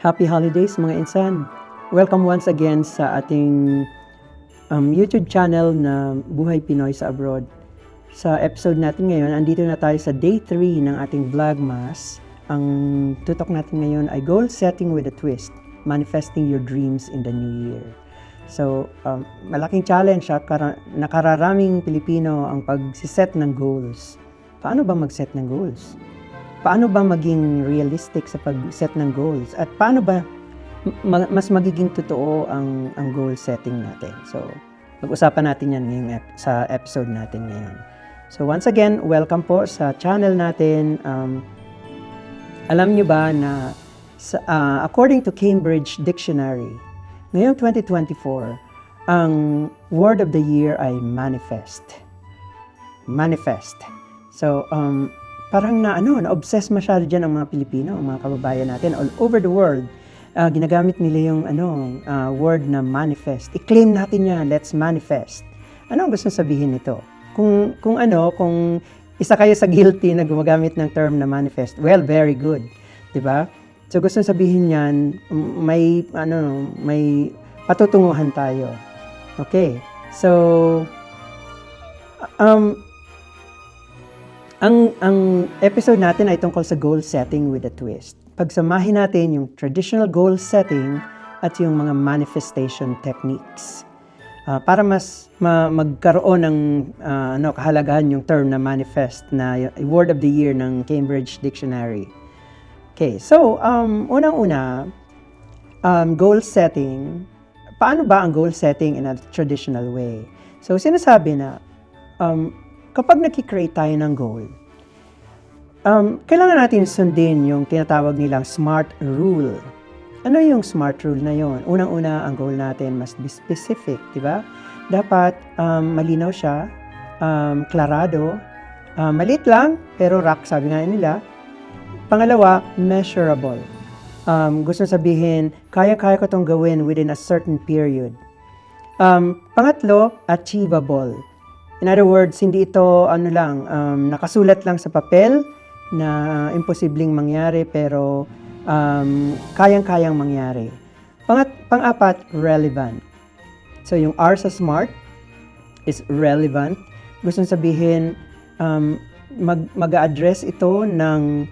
Happy holidays mga insan! Welcome once again sa ating YouTube channel na Buhay Pinoy sa Abroad. Sa episode natin ngayon, andito na tayo sa day 3 ng ating Vlogmas. Ang tutok natin ngayon ay Goal Setting with a Twist, Manifesting Your Dreams in the New Year. So, malaking challenge at nakararaming Pilipino ang pag-set ng goals. Paano ba mag-set ng goals? Paano ba maging realistic sa pag-set ng goals? At paano ba mas magiging totoo ang goal setting natin? So, pag-usapan natin yan ngayong sa episode natin ngayon. So, once again, welcome po sa channel natin. Alam nyo ba na according to Cambridge Dictionary, ngayong 2024, ang word of the year ay manifest. Manifest. So, parang na-obsess masyado dyan ang mga Pilipino, ang mga kababayan natin all over the world. Ginagamit nila yung word na manifest. I-claim natin yan, let's manifest. Ano ang gusto sabihin nito? Kung isa kayo sa guilty na gumagamit ng term na manifest, well, very good. Diba? So gusto sabihin yan, may patutunguhan tayo. Okay. So, ang episode natin ay tungkol sa goal setting with a twist. Pagsamahin natin yung traditional goal setting at yung mga manifestation techniques. Para mas magkaroon ng kahalagahan yung term na manifest na word of the year ng Cambridge Dictionary. Okay, so unang-una, goal setting. Paano ba ang goal setting in a traditional way? So sinasabi na kapag nag-create tayo ng goal, kailangan natin sundin yung tinatawag nilang SMART rule. Ano yung SMART rule na yon? Unang-una, ang goal natin must be specific, di ba? Dapat malinaw siya, klarado, maliit lang, pero rock, sabi nga nila. Pangalawa, measurable. Gusto sabihin, kaya-kaya ko itong gawin within a certain period. Pangatlo, achievable. In other words, hindi ito nakasulat lang sa papel na imposibleng mangyari pero kayang-kayang mangyari. Pang-apat, relevant. So yung R sa SMART is relevant. Gusto sabihin, mag-address ito ng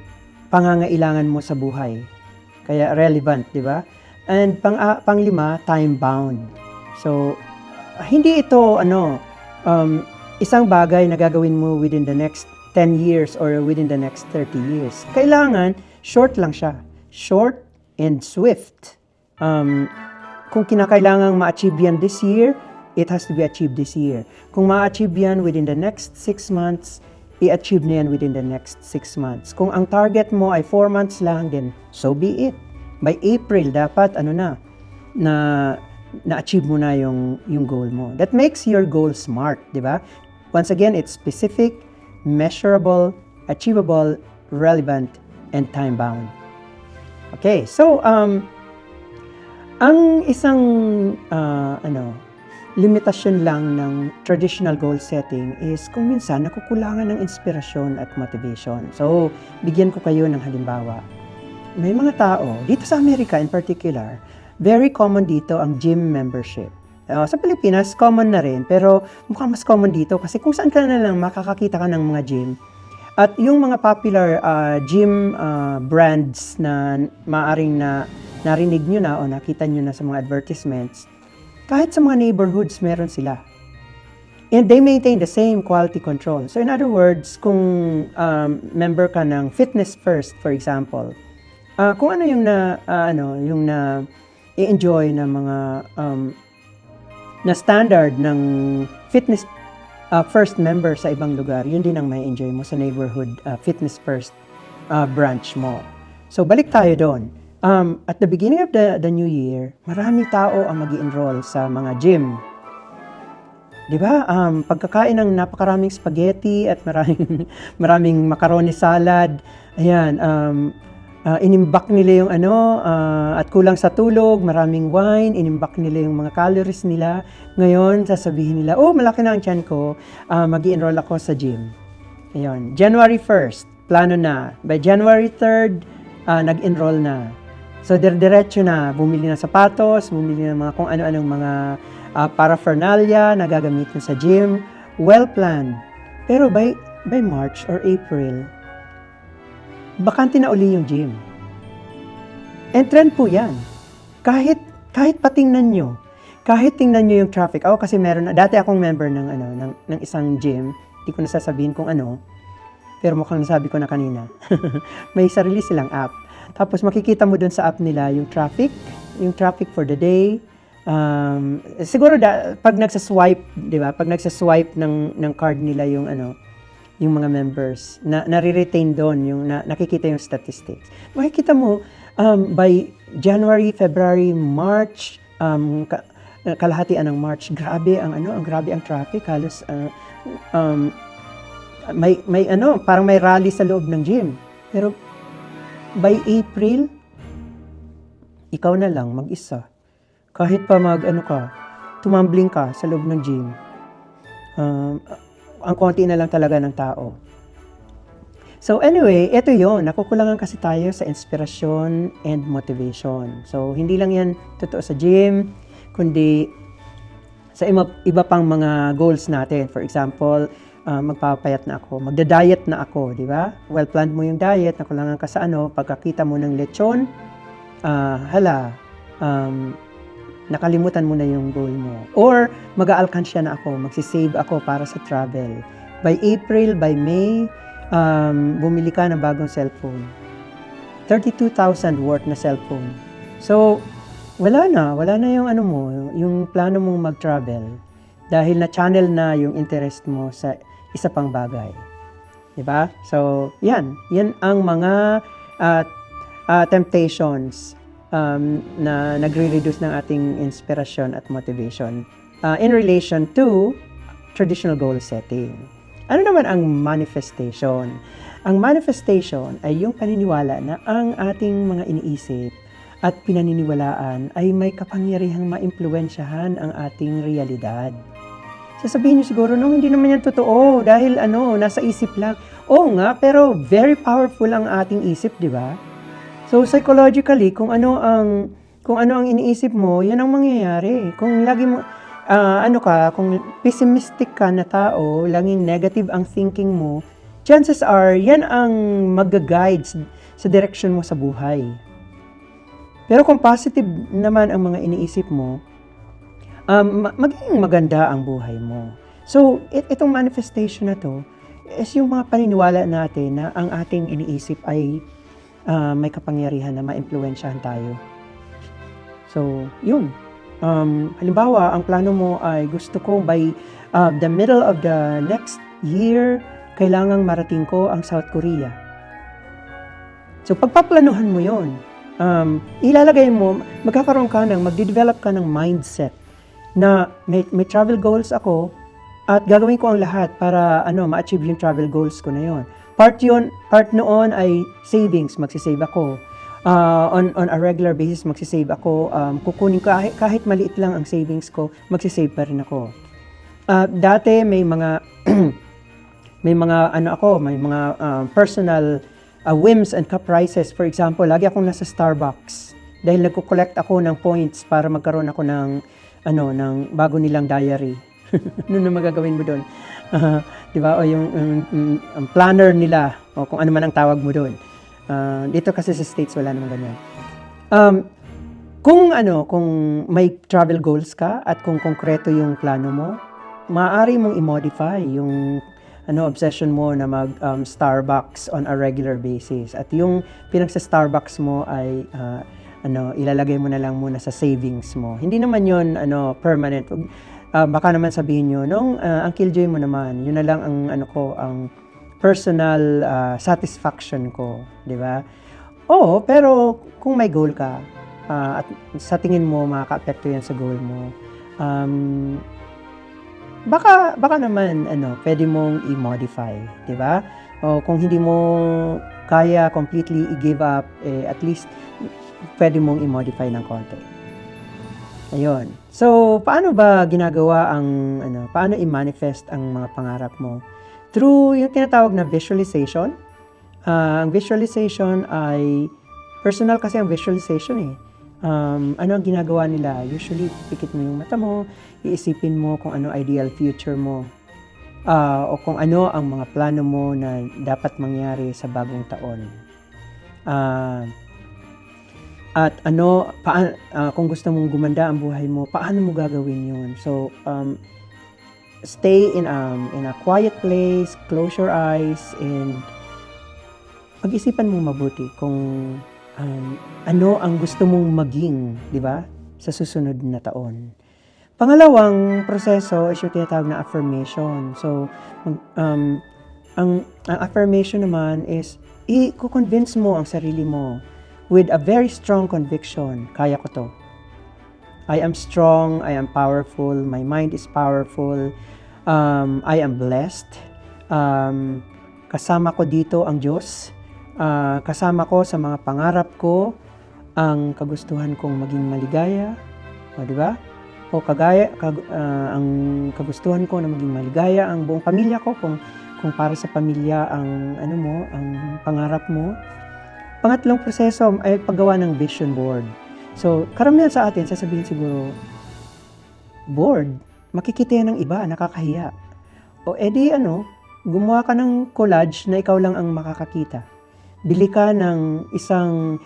pangangailangan mo sa buhay. Kaya relevant, di ba? And panglima, time-bound. So, hindi ito isang bagay na gagawin mo within the next 10 years or within the next 30 years. Kailangan, short lang siya. Short and swift. Kung kinakailangang ma-achieve yan this year, it has to be achieved this year. Kung ma-achieve yan within the next 6 months, i-achieve na yan within the next 6 months. Kung ang target mo ay 4 months lang, then so be it. By April, dapat na-achieve mo na yung goal mo. That makes your goal SMART, di ba? Once again, it's specific, measurable, achievable, relevant, and time-bound. Okay, so ang isang limitasyon lang ng traditional goal setting is kung minsan nakukulangan ng inspirasyon at motivation. So, bigyan ko kayo ng halimbawa. May mga tao, dito sa Amerika in particular, very common dito ang gym membership. Sa Pilipinas, common na rin, pero mukhang mas common dito kasi kung saan ka na lang makakakita ka ng mga gym. At yung mga popular gym brands na maaring narinig nyo na o nakita nyo na sa mga advertisements, kahit sa mga neighborhoods, meron sila. And they maintain the same quality control. So in other words, kung member ka ng Fitness First, for example, kung ano yung i-enjoy ng mga na standard ng Fitness First member sa ibang lugar, yun din ang may enjoy mo sa neighborhood Fitness First branch mo. So balik tayo doon. At the beginning of the new year, maraming tao ang mag-i-enroll sa mga gym. Di ba? Pagkakain ng napakaraming spaghetti at maraming macaroni salad, ayan, inimbak nila yung at kulang sa tulog, maraming wine, inimbak nila yung mga calories nila. Ngayon, sasabihin nila, malaki na ang tiyan ko, mag-i-enroll ako sa gym. Ayun, January 1st, plano na. By January 3rd, nag-enroll na. So, diretso na, bumili ng sapatos, bumili ng mga kung ano-anong mga paraphernalia na gagamitin sa gym. Well-planned. Pero by March or April, bakante na uli yung gym. And trend po yan. Kahit patingnan nyo, kahit tingnan nyo yung traffic. Ako kasi dati akong member ng isang gym, hindi ko nasasabihin kung ano, pero mukhang nasabi ko na kanina. May sarili silang app. Tapos makikita mo dun sa app nila yung traffic for the day. Siguro pag nagsaswipe, di ba? Pag nagsaswipe ng card nila yung mga members, nare-retain doon, nakikita yung statistics. Makikita mo, by January, February, March, kalahatian ng March, grabe ang traffic. Halos, parang may rally sa loob ng gym. Pero, by April, ikaw na lang, mag-isa. Kahit pa tumambling ka sa loob ng gym. Ang konti na lang talaga ng tao. So anyway, ito yon. Nakukulangan kasi tayo sa inspirasyon and motivation. So hindi lang yan totoo sa gym, kundi sa iba pang mga goals natin. For example, magpapayat na ako, magda-diet na ako, di ba? Well-planned mo yung diet, nakulangan ka sa pagkakita mo ng lechon, nakalimutan mo na yung goal mo. Or, mag-aalkansya na ako, magsisave ako para sa travel. By April, by May, bumili ka ng bagong cellphone. 32,000 worth na cellphone. So, wala na yung yung plano mong mag-travel dahil na-channel na yung interest mo sa isa pang bagay. Diba? So, yan ang mga temptations na nagre-reduce ng ating inspirasyon at motivation in relation to traditional goal setting. Ano naman ang manifestation? Ang manifestation ay yung paniniwala na ang ating mga iniisip at pinaniniwalaan ay may kapangyarihang maimpluwensyahan ang ating realidad. Sasabihin niyo siguro, hindi naman yan totoo dahil nasa isip lang. Oo nga, pero very powerful ang ating isip, di ba? So psychologically, kung ano ang iniisip mo, 'yan ang mangyayari. Kung lagi mo kung pessimistic ka na tao, laging negative ang thinking mo, chances are 'yan ang magga-guide sa direction mo sa buhay. Pero kung positive naman ang mga iniisip mo, magiging maganda ang buhay mo. So itong manifestation na to is yung mga paniniwala natin na ang ating iniisip ay may kapangyarihan na maimpluwensyahan tayo. So, yun. Halimbawa, ang plano mo ay gusto ko by the middle of the next year, kailangang marating ko ang South Korea. So, pagpaplanuhan mo yun, ilalagay mo, magde-develop ka ng mindset na may travel goals ako at gagawin ko ang lahat para ma-achieve yung travel goals ko na yun. Part noon ay savings, magsisave ako. On a regular basis, magsisave ako. Kukunin ko, kahit maliit lang ang savings ko, magsisave pa rin ako. Dati may mga may mga personal whims and caprices. For example, lagi akong nasa Starbucks dahil nagko-collect ako ng points para magkaroon ako ng bago nilang diary. Ano na magagawin mo doon? Di ba? O yung planner nila, o kung ano man ang tawag mo doon. Dito kasi sa States, wala namang ganyan. Kung may travel goals ka at kung konkreto yung plano mo, maaari mong i-modify yung obsession mo na mag-Starbucks on a regular basis. At yung pinagsa-Starbucks mo ay ilalagay mo na lang muna sa savings mo. Hindi naman yun permanent. Baka naman sabihin nyo, ang killjoy mo naman, yun na lang ang personal satisfaction ko, di ba? Oo, pero kung may goal ka, at sa tingin mo makaka-apekto yan sa goal mo, baka naman, pwede mong i-modify, di ba? O kung hindi mo kaya completely i-give up, at least, pwede mong i-modify ng konti. Ayun. So, paano ba ginagawa paano i-manifest ang mga pangarap mo? Through yung tinatawag na visualization. Ang visualization ay Personal kasi ang visualization eh. Ano ang ginagawa nila? Usually, pikit mo yung mata mo, iisipin mo kung ano ideal future mo. O kung ano ang mga plano mo na dapat mangyari sa bagong taon. At kung gusto mong gumanda ang buhay mo, paano mo gagawin yun? So, stay in a quiet place, close your eyes, and pag-isipan mong mabuti kung ano ang gusto mong maging, di ba, sa susunod na taon. Pangalawang proseso is yung tinatawag na affirmation. So, ang affirmation naman is i-convince mo ang sarili mo with a very strong conviction. Kaya ko to. I am strong, I am powerful, my mind is powerful, I am blessed, kasama ko dito ang Diyos, kasama ko sa mga pangarap ko, ang kagustuhan kong maging maligaya, di ba? O ang kagustuhan ko na maging maligaya ang buong pamilya ko, kung para sa pamilya ang ang pangarap mo. Pangatlong proseso ay paggawa ng vision board. So, karamihan sa atin, sasabihin siguro, board, makikita yan ng iba, nakakahiya. O edi gumawa ka ng collage na ikaw lang ang makakakita. Bili ka ng isang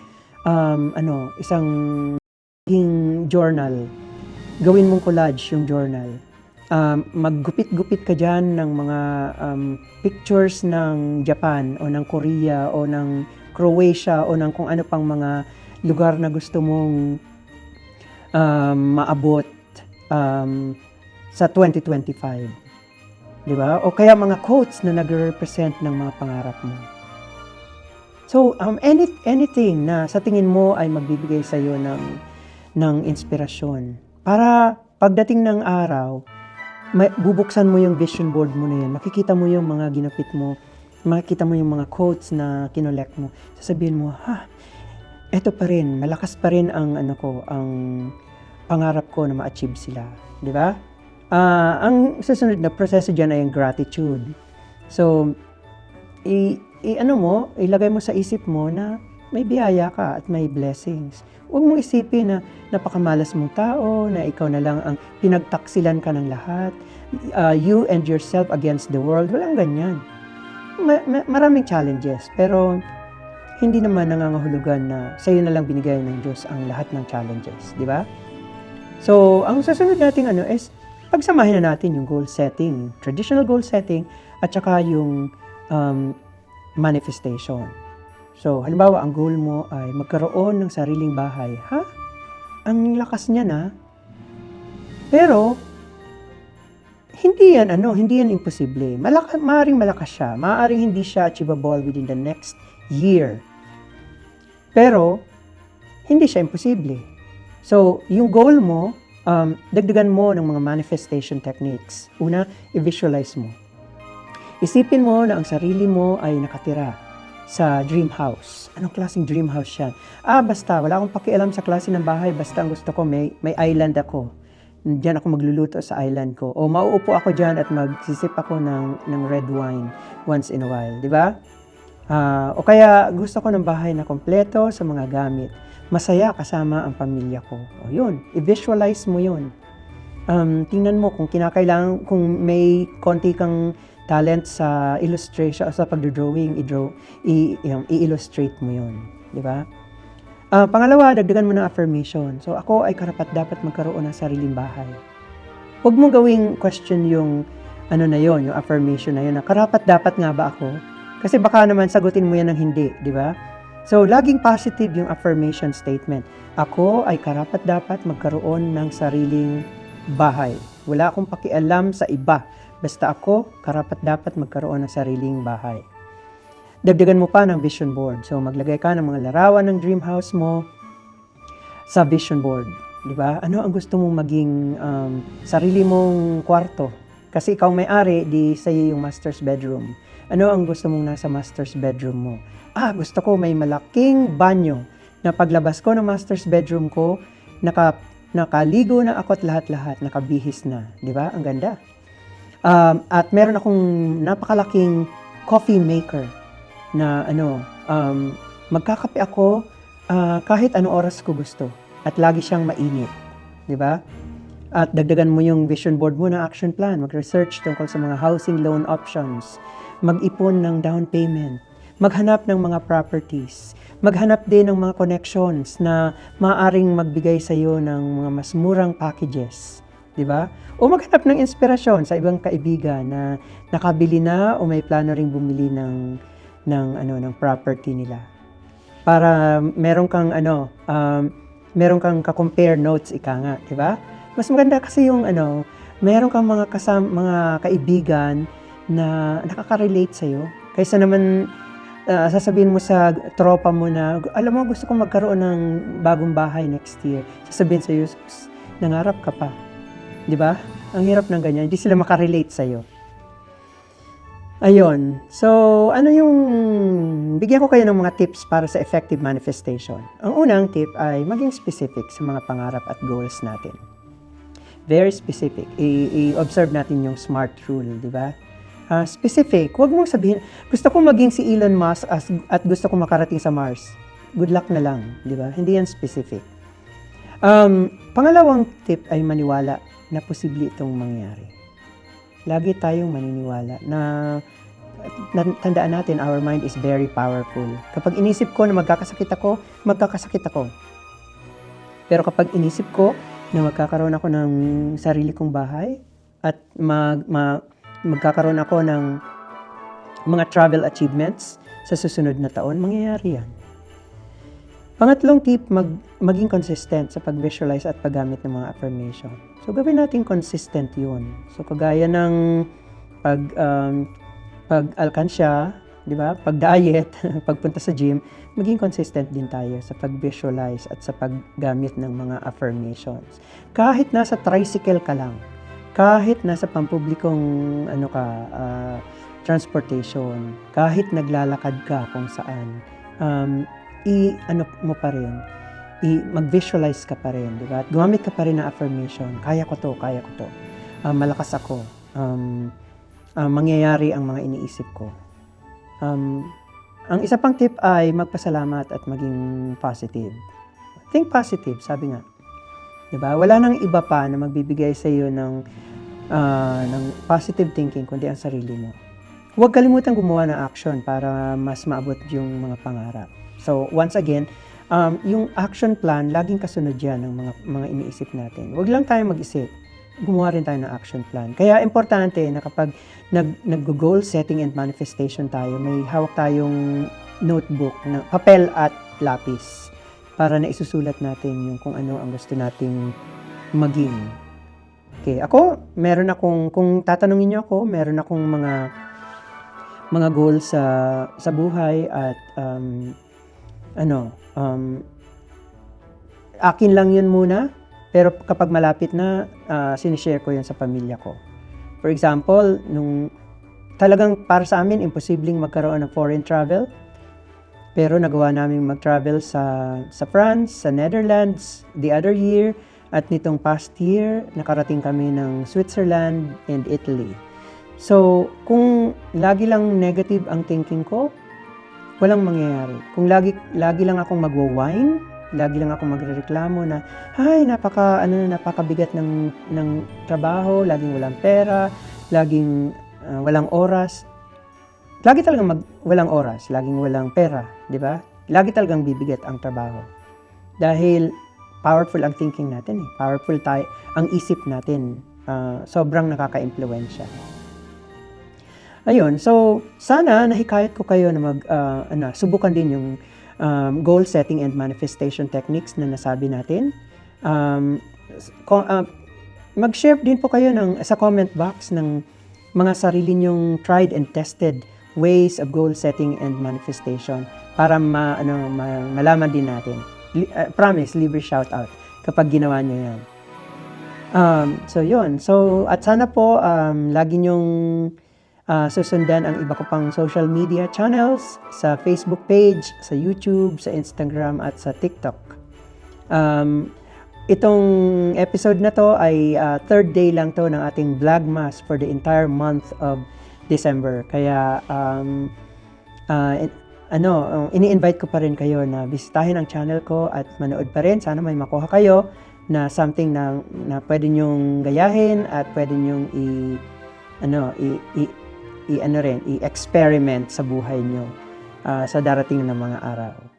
journal. Gawin mong collage yung journal. Maggupit-gupit ka dyan ng mga pictures ng Japan o ng Korea o ng Croatia o ng kung ano pang mga lugar na gusto mong maabot sa 2025. Di ba? O kaya mga quotes na nagre-represent ng mga pangarap mo. So, anything na sa tingin mo ay magbibigay sa iyo ng inspirasyon. Para pagdating ng araw, bubuksan mo yung vision board mo na yan. Makikita mo yung mga ginapit mo. Makikita mo yung mga quotes na kinolect mo. Sasabihin mo, eto pa rin, malakas pa rin ang ang pangarap ko na ma-achieve sila. Di ba? Ang susunod na proseso dyan ay ang gratitude. So, ilagay mo sa isip mo na may biyaya ka at may blessings. Huwag mong isipin na napakamalas mong tao, na ikaw na lang ang pinagtaksilan ka ng lahat, you and yourself against the world. Walang ganyan. Maraming challenges, pero hindi naman nangangahulugan na sa'yo na lang binigay ng Diyos ang lahat ng challenges, di ba? So, ang susunod nating is pagsamahin na natin yung goal setting, traditional goal setting, at saka yung manifestation. So, halimbawa, ang goal mo ay magkaroon ng sariling bahay. Ang lakas niya na. Pero, hindi yan imposible. Maaaring malakas siya. Maaaring hindi siya achievable within the next year. Pero, hindi siya imposible. So, yung goal mo, dagdagan mo ng mga manifestation techniques. Una, i-visualize mo. Isipin mo na ang sarili mo ay nakatira sa dream house. Anong klaseng dream house yan? Basta, wala akong pakialam sa klase ng bahay. Basta ang gusto ko, may island ako. Diyan ako magluluto sa island ko. O mauupo ako dyan at magsisip ako ng red wine once in a while. Di ba? O kaya gusto ko ng bahay na kompleto sa mga gamit. Masaya kasama ang pamilya ko. O yun, i-visualize mo yun. Tingnan mo kung kinakailangan, kung may konti kang talent sa illustration o sa pagdodrawing, i-illustrate mo yun. Di ba? Pangalawa, dagdagan mo ng affirmation. So, ako ay karapat-dapat magkaroon ng sariling bahay. Huwag mo gawing question yung yung affirmation na yun, na karapat-dapat nga ba ako? Kasi baka naman sagutin mo yan ng hindi, di ba? So, laging positive yung affirmation statement. Ako ay karapat-dapat magkaroon ng sariling bahay. Wala akong pakialam sa iba. Basta ako, karapat-dapat magkaroon ng sariling bahay. Dagdagan mo pa ng vision board. So, maglagay ka ng mga larawan ng dream house mo sa vision board. Di ba? Ano ang gusto mong maging sarili mong kwarto? Kasi ikaw may-ari, di sa'yo yung master's bedroom. Ano ang gusto mong nasa master's bedroom mo? Gusto ko may malaking banyo na paglabas ko ng master's bedroom ko, nakaligo na ako at lahat-lahat, nakabihis na. Di ba? Ang ganda. At meron akong napakalaking coffee maker na magkakape ako kahit anong oras ko gusto at lagi siyang mainit, di ba? At dagdagan mo yung vision board mo na action plan, mag-research tungkol sa mga housing loan options, mag-ipon ng down payment, maghanap ng mga properties, maghanap din ng mga connections na maaaring magbigay sa iyo ng mga mas murang packages, di ba? O maghanap ng inspirasyon sa ibang kaibigan na nakabili na o may plano ring bumili ng property nila. Para meron kang ka-compare notes ika nga, di ba? Mas maganda kasi yung meron kang mga kaibigan na nakaka-relate sa iyo kaysa naman sasabihin mo sa tropa mo na, alam mo, gusto kong magkaroon ng bagong bahay next year. Sasabihin sa iyo, nangarap ka pa. Di ba? Ang hirap ng ganyan. Hindi sila makarelate sa iyo. Ayun. So, bigyan ko kayo ng mga tips para sa effective manifestation. Ang unang tip ay maging specific sa mga pangarap at goals natin. Very specific. I-observe natin yung SMART rule, di ba? Specific. Huwag mong sabihin, gusto kong maging si Elon Musk at gusto kong makarating sa Mars. Good luck na lang, di ba? Hindi yan specific. Pangalawang tip ay maniwala na posible itong mangyari. Lagi tayong maniniwala na tandaan natin, our mind is very powerful. Kapag inisip ko na magkakasakit ako, magkakasakit ako. Pero kapag inisip ko na magkakaroon ako ng sarili kong bahay at magkakaroon ako ng mga travel achievements sa susunod na taon, mangyayari yan. Pangatlong tip, maging consistent sa pag-visualize at paggamit ng mga affirmation. So, gawin natin consistent yun. So, kagaya ng pag-alkansya, di ba? Pag-diet, pagpunta sa gym, maging consistent din tayo sa pag-visualize at sa paggamit ng mga affirmations. Kahit nasa tricycle ka lang, kahit nasa pampublikong transportation, kahit naglalakad ka kung saan, mag-visualize ka pa rin, di ba? At gumamit ka pa rin ng affirmation, kaya ko to, malakas ako, mangyayari ang mga iniisip ko. Ang isa pang tip ay magpasalamat at maging positive. Think positive, sabi nga. Diba? Wala nang iba pa na magbibigay sa iyo ng positive thinking kundi ang sarili mo. Huwag kalimutan gumawa ng action para mas maabot yung mga pangarap. So, once again, yung action plan, laging kasunod yan ng mga iniisip natin. Huwag lang tayo mag-isip. Gumawa rin tayo ng action plan. Kaya importante na kapag nag-goal setting and manifestation tayo, may hawak tayong notebook na papel at lapis para na isusulat natin yung kung ano ang gusto nating maging. Okay, ako, kung tatanungin niyo ako, meron akong mga goals sa buhay at akin lang yun muna. Pero kapag malapit na, sinishare ko yun sa pamilya ko. For example, nung talagang para sa amin, imposibleng magkaroon ng foreign travel. Pero nagawa namin mag-travel sa France, sa Netherlands, the other year. At nitong past year, nakarating kami ng Switzerland and Italy. So, kung lagi lang negative ang thinking ko, walang mangyayari. Kung lagi lang akong magwa-whine, lagi lang ako magrereklamo na, ay, napakabigat ng trabaho, laging walang pera, laging walang oras. Lagi talagang walang oras, laging walang pera, di ba? Lagi talagang bibigat ang trabaho. Dahil powerful ang thinking natin, eh. Powerful ang isip natin. Sobrang nakaka-impluwensya. Ayun, so sana nahikayat ko kayo na subukan din yung goal setting and manifestation techniques na nasabi natin. Mag-share din po kayo sa comment box ng mga sarili nyong tried and tested ways of goal setting and manifestation para malaman din natin. Promise, libre shout out kapag ginawa nyo yan. So yun. So at sana po lagi nyong susundan ang iba ko pang social media channels sa Facebook page, sa YouTube, sa Instagram at sa TikTok. Itong episode na to ay third day lang to ng ating Vlogmas for the entire month of December. Kaya ini-invite ko pa rin kayo na bisitahin ang channel ko at manood pa rin. Sana may makuha kayo na something na pwede nyong gayahin at pwede nyong i-experiment sa buhay nyo sa darating na mga araw.